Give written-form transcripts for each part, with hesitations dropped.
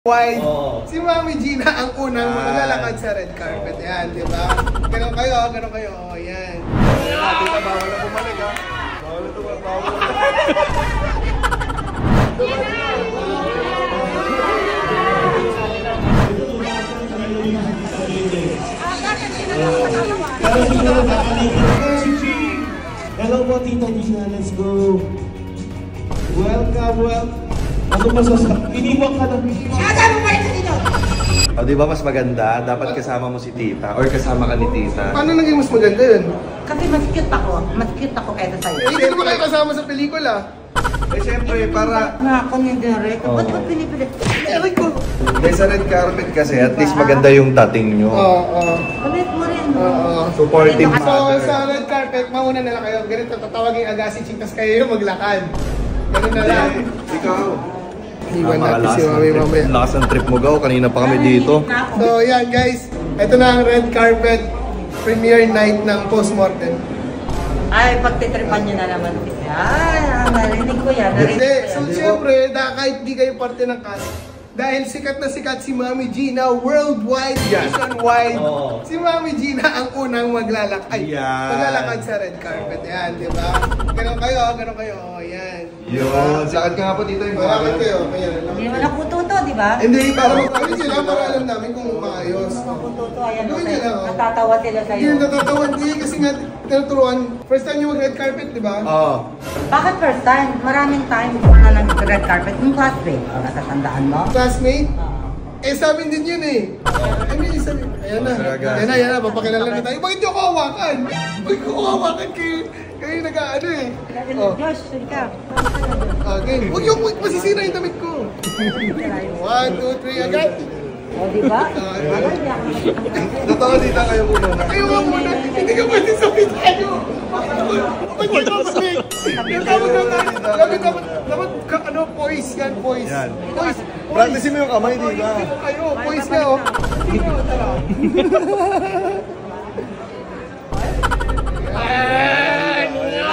White. Si Mami Gina ang unang maglalakad sa red carpet. Yan, di ba? Ganon kayo, ganon kayo. O, yan. Tita, bawal na bumalik, ha? Bawal na bumalik, bawal na Hello po, Tita Gina. Let's go. Welcome. Ano masasabi? Iniwag ka na. Ano ba ito dito? O, di ba mas maganda? Dapat kasama mo si tita or kasama ka ni tita. Paano naging mas maganda yun? Kasi mas cute ako. Mas cute ako kaysa sa'yo. Hindi naman kayo kasama sa pelikula. Eh, siyempre, para... Nakakon yung direct. Ba't ba't pinipilit? Aray ko. Dahil sa red carpet kasi, at least maganda yung dating nyo. Oo. Ulit mo rin. Oo. Supportive So, mother. sa red carpet, mauna na lang kayo. Ganito, tatawagin Agassi Chicas kayo yung maglakad. Ganun na lang. Ikaw. Iwan natin si Mami mamaya. Lakas ng trip mo, Gaw. Kanina pa kami dito. So, yan guys. Ito na ang red carpet premiere night ng Postmortem. Ay, pagtitripan nyo na naman. Ay, narinig ko yan. Hindi. So, siyempre, kahit di kayo parte ng cast, dahil sikat na sikat si Mami Gina worldwide, nationwide. Si Mami Gina ang unang maglalakad sa red carpet. Yan, di ba? Ganon kayo, ganon kayo. O, yan. Yun. Lakad ka nga po dito yung Malakad kayo. Ayan. Hindi mo nakututo, di ba? Hindi, para magkakit sila para alam namin kung maayos. Nakututo, ayan. Gawin niya lang, oh. Natatawa sila sa'yo. Hindi, natatawan ko eh, kasi nga tinuturuan. First time yung mag-red carpet, di ba? Oo. Bakit first time? Maraming time na nag-red carpet. Yung classmate, natatandaan mo? Classmate? Eh, sa amin din yun eh. I mean, sabi, ayan na. Ayan na, papakilala na tayo. Bakit yung kawakan? Bakit yung kawakan kayo nag-ano eh? Oh. Josh, sorry ka. Okay. Huwag yung masisira yung damit ko. 1, 2, 3, agad. O, di ba? Totoo, tita, kayo po muna. Kayo nga muna. Hindi ka pwede sabihin tayo. Bakit mo ipapasig? Dapat ano, poise yan, poise. Yan. Poise. Practice mo yung kamay, tita. Kayo, poise ka oh.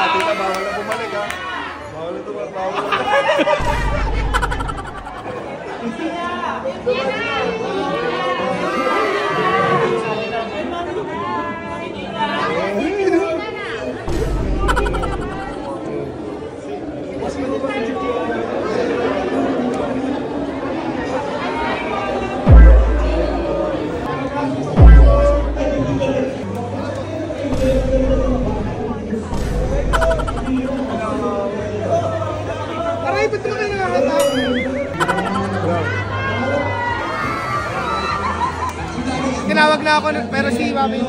Tita, bawal na bumalik, ha? Bawal na bumalik, bawal na. Aray, ba't naman kayo nakakatawa? Tinawag na ako, pero si Mami.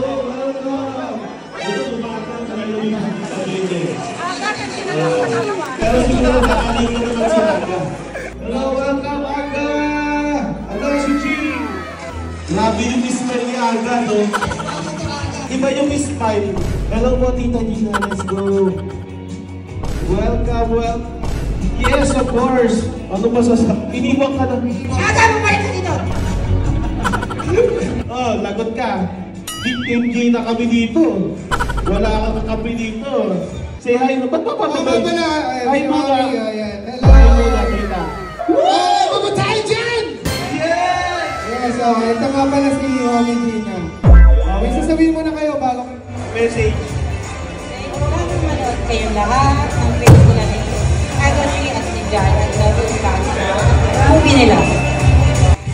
Hello, welcome, Aga! Hello, si G! Grabe yung smile ni Aga, no? Iba yung smile. Hello po, Tita Gina. Let's go. Welcome. Yes, of course. Ano masasabi? Iniwag ka na. Ano ba ito dito? Oh, lagot ka. Team Gina kami dito. Wala kang kami dito. Say hi na. Ba't papapabay? Hi mga. Hello. Hi mga kita. Oh, mamatay dyan! Yes, okay. Ito nga pala si Mami Gina. May sasabihin mo na kayo bago. Message. Manood kayong lahat ng pelikula ni Agassi at ni Jan at movie nila.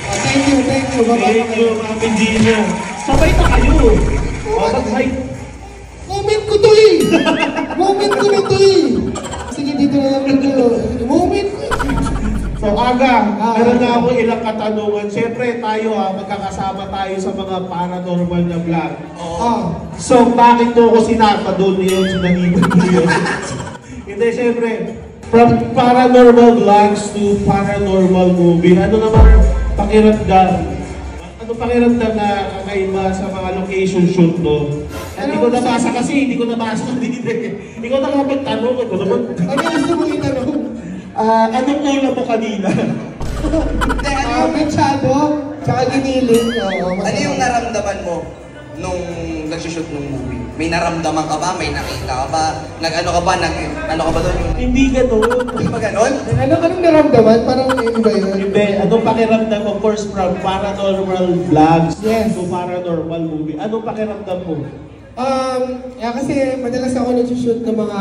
Thank you. Thank you, Mami Gina. Sabay na kayo. Sabay. Moment ko to eh! Moment ko na to eh! Sige, dito na lang dito. Moment ko. So, Aga, meron na ako ilang katanungan. Siyempre, tayo magkakasama tayo sa mga paranormal na vlog. So, bakit mo ako sinatado niyo, sinanibag niyo? Hindi, siyempre, from paranormal vlogs to paranormal movie, ano naman pakiramdam? Ano pakiramdam na kakaiba sa mga location shoot mo? Hindi ko nabasa kasi, hindi ko nabasa dito. Ikaw na nga magtanong, ito naman. Ano gusto mong itanong? Anong ulam mo kanina? Machado, tsaka giniling. Ano yung naramdaman mo? nung nagsushoot ng movie? May naramdaman ka ba? May nakita ka ba? Nag-ano ka ba? Nag-ano ka ba doon? Hindi gano'n. Hindi ba ganon? Anong naramdaman? Parang iba yun. Hindi, anong pakiramdam mo? Of course, from paranormal vlogs Yes. to paranormal movie. Anong pakiramdam mo? Kasi madalas ako nag-shoot ng mga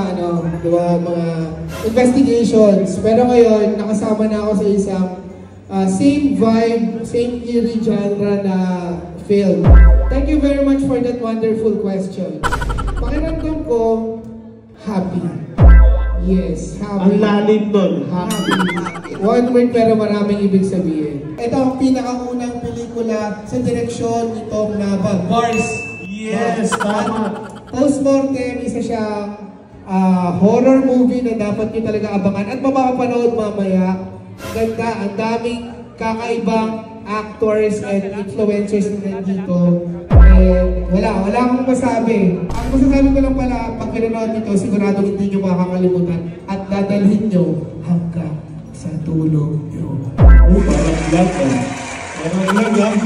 mga investigations. Pero ngayon, nakasama na ako sa isang same vibe, same eerie genre na film. Thank you very much for that wonderful question. Pakiramdam ko, happy. Yes, happy. Ang lalim doon. Happy. One word pero maraming ibig sabihin. Ito ang pinakaunang pelikula sa direksyon ni Tom Nava, Bars. Yes, tama. Postmortem, isa siyang horror movie na dapat nyo talaga abangan at mapapanood mamaya. Ganda, ang daming kakaibang actors and influencers na nandito. And wala akong masabi. Ang masasabi ko lang pala, pag pinanood nito, sigurado hindi nyo makakalimutan at dadalhin nyo hanggang sa tulog nyo. Parang vlog. Parang vlog.